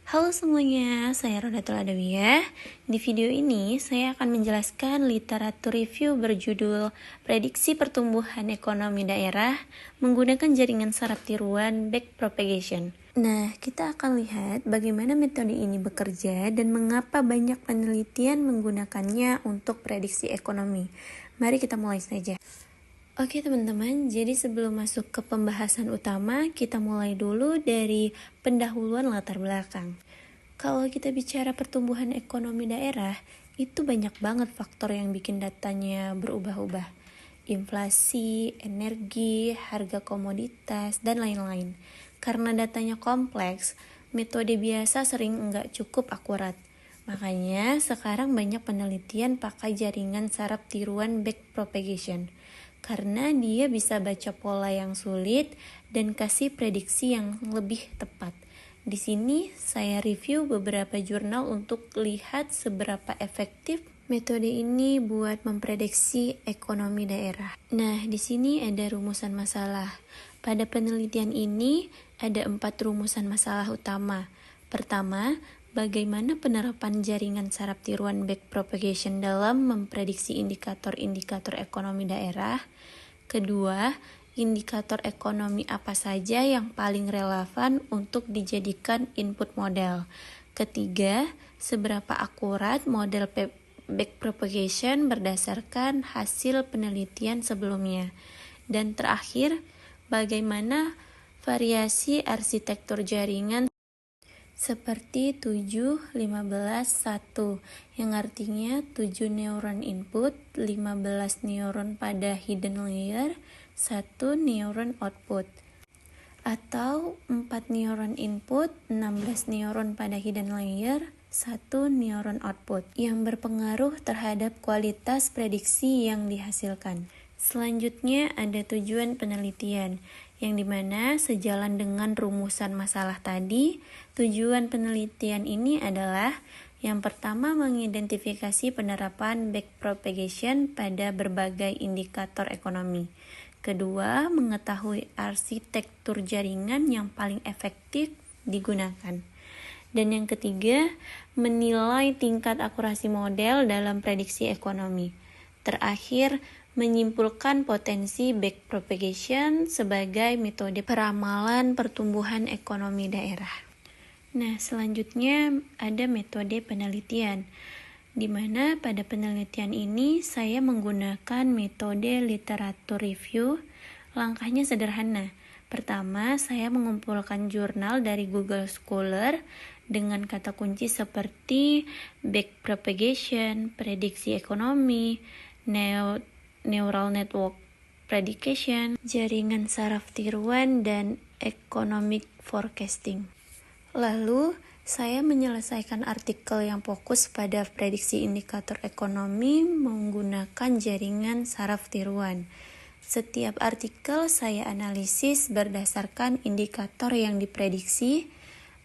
Halo semuanya, saya Rodatul Adawiyah. Di video ini saya akan menjelaskan literatur review berjudul Prediksi Pertumbuhan Ekonomi Daerah menggunakan jaringan saraf tiruan backpropagation. Nah, kita akan lihat bagaimana metode ini bekerja dan mengapa banyak penelitian menggunakannya untuk prediksi ekonomi. Mari kita mulai saja. Oke teman-teman, jadi sebelum masuk ke pembahasan utama, kita mulai dulu dari pendahuluan latar belakang. Kalau kita bicara pertumbuhan ekonomi daerah, itu banyak banget faktor yang bikin datanya berubah-ubah. Inflasi, energi, harga komoditas, dan lain-lain. Karena datanya kompleks, metode biasa sering nggak cukup akurat. Makanya sekarang banyak penelitian pakai jaringan saraf tiruan backpropagation karena dia bisa baca pola yang sulit dan kasih prediksi yang lebih tepat. Di sini saya review beberapa jurnal untuk lihat seberapa efektif metode ini buat memprediksi ekonomi daerah. Nah, di sini ada rumusan masalah. Pada penelitian ini ada 4 rumusan masalah utama. Pertama, bagaimana penerapan jaringan saraf tiruan backpropagation dalam memprediksi indikator-indikator ekonomi daerah. Kedua, indikator ekonomi apa saja yang paling relevan untuk dijadikan input model. Ketiga, seberapa akurat model backpropagation berdasarkan hasil penelitian sebelumnya. Dan terakhir, bagaimana variasi arsitektur jaringan seperti 7, 15, 1 yang artinya 7 neuron input, 15 neuron pada hidden layer, 1 neuron output, atau 4 neuron input, 16 neuron pada hidden layer, 1 neuron output yang berpengaruh terhadap kualitas prediksi yang dihasilkan. Selanjutnya ada tujuan penelitian, yang dimana sejalan dengan rumusan masalah tadi, tujuan penelitian ini adalah yang pertama mengidentifikasi penerapan backpropagation pada berbagai indikator ekonomi. Kedua, mengetahui arsitektur jaringan yang paling efektif digunakan. Dan yang ketiga, menilai tingkat akurasi model dalam prediksi ekonomi. Terakhir, menyimpulkan potensi backpropagation sebagai metode peramalan pertumbuhan ekonomi daerah. Nah, selanjutnya ada metode penelitian, di mana pada penelitian ini saya menggunakan metode literatur review. Langkahnya sederhana. Pertama, saya mengumpulkan jurnal dari Google Scholar dengan kata kunci seperti backpropagation, prediksi ekonomi, neural network prediction, jaringan saraf tiruan, dan economic forecasting. Lalu, saya menyelesaikan artikel yang fokus pada prediksi indikator ekonomi menggunakan jaringan saraf tiruan. Setiap artikel saya analisis berdasarkan indikator yang diprediksi,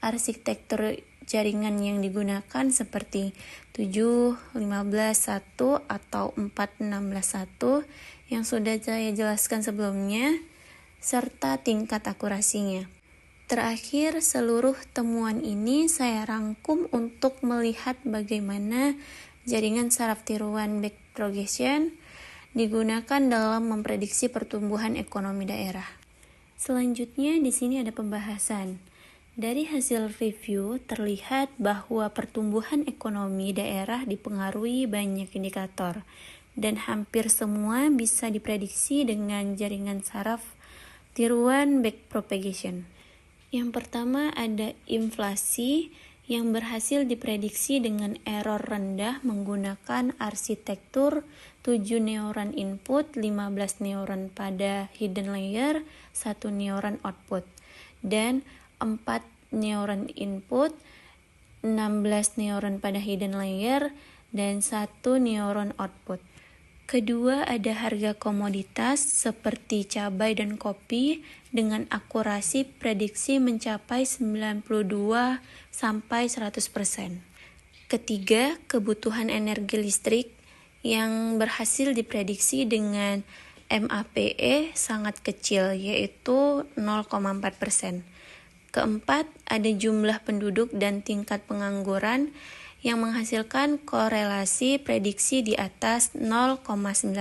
arsitektur jaringan yang digunakan seperti 7, 15, 1 atau 4, 16, 1 yang sudah saya jelaskan sebelumnya, serta tingkat akurasinya. Terakhir, seluruh temuan ini saya rangkum untuk melihat bagaimana jaringan saraf tiruan backpropagation digunakan dalam memprediksi pertumbuhan ekonomi daerah. Selanjutnya di sini ada pembahasan. Dari hasil review terlihat bahwa pertumbuhan ekonomi daerah dipengaruhi banyak indikator dan hampir semua bisa diprediksi dengan jaringan saraf tiruan backpropagation. Yang pertama ada inflasi yang berhasil diprediksi dengan error rendah menggunakan arsitektur 7 neuron input, 15 neuron pada hidden layer, 1 neuron output, dan 4 neuron input, 16 neuron pada hidden layer, dan 1 neuron output. Kedua, ada harga komoditas seperti cabai dan kopi dengan akurasi prediksi mencapai 92 sampai 100%. Ketiga, kebutuhan energi listrik yang berhasil diprediksi dengan MAPE sangat kecil, yaitu 0,4%. Keempat, ada jumlah penduduk dan tingkat pengangguran yang menghasilkan korelasi prediksi di atas 0,99.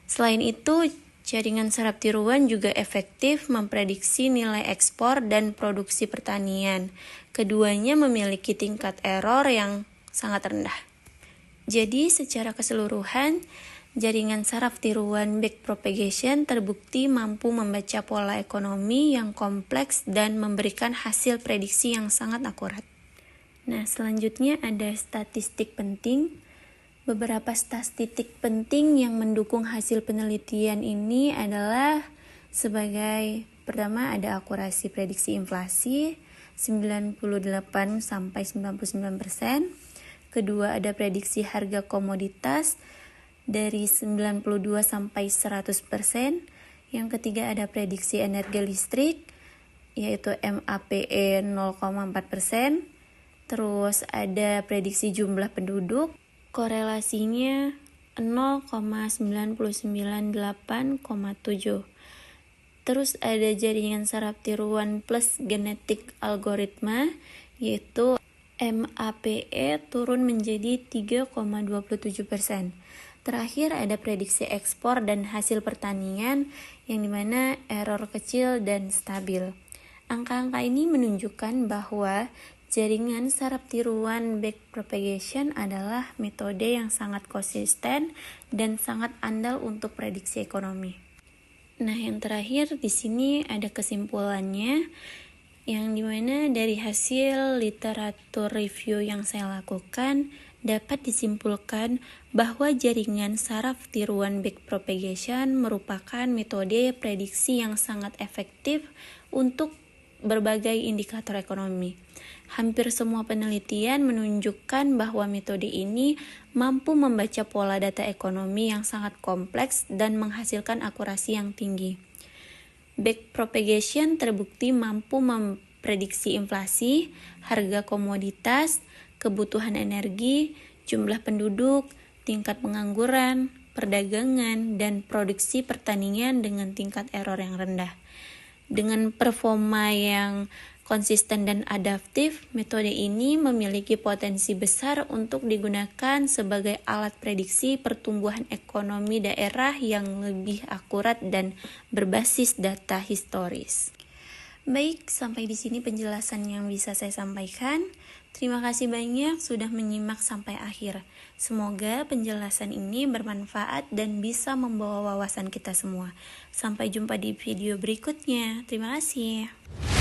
Selain itu, jaringan saraf tiruan juga efektif memprediksi nilai ekspor dan produksi pertanian. Keduanya memiliki tingkat error yang sangat rendah. Jadi, secara keseluruhan, jaringan saraf tiruan backpropagation terbukti mampu membaca pola ekonomi yang kompleks dan memberikan hasil prediksi yang sangat akurat. Nah, selanjutnya ada statistik penting. Beberapa statistik penting yang mendukung hasil penelitian ini adalah sebagai pertama ada akurasi prediksi inflasi 98 sampai 99%. Kedua, ada prediksi harga komoditas dari 92 sampai 100%. Yang ketiga, ada prediksi energi listrik yaitu MAPE 0,4%. Terus ada prediksi jumlah penduduk, korelasinya 0,9987. Terus ada jaringan saraf tiruan plus genetik algoritma, yaitu MAPE turun menjadi 3,27%. Terakhir ada prediksi ekspor dan hasil pertanian, yang dimana error kecil dan stabil. Angka-angka ini menunjukkan bahwa jaringan saraf tiruan backpropagation adalah metode yang sangat konsisten dan sangat andal untuk prediksi ekonomi. Nah, yang terakhir di sini ada kesimpulannya, yang dimana dari hasil literatur review yang saya lakukan dapat disimpulkan bahwa jaringan saraf tiruan backpropagation merupakan metode prediksi yang sangat efektif untuk berbagai indikator ekonomi. Hampir semua penelitian menunjukkan bahwa metode ini mampu membaca pola data ekonomi yang sangat kompleks dan menghasilkan akurasi yang tinggi. Backpropagation terbukti mampu memprediksi inflasi, harga komoditas, kebutuhan energi, jumlah penduduk, tingkat pengangguran, perdagangan, dan produksi pertanian dengan tingkat error yang rendah. Dengan performa yang konsisten dan adaptif, metode ini memiliki potensi besar untuk digunakan sebagai alat prediksi pertumbuhan ekonomi daerah yang lebih akurat dan berbasis data historis. Baik, sampai di sini penjelasan yang bisa saya sampaikan. Terima kasih banyak sudah menyimak sampai akhir. Semoga penjelasan ini bermanfaat dan bisa membawa wawasan kita semua. Sampai jumpa di video berikutnya. Terima kasih.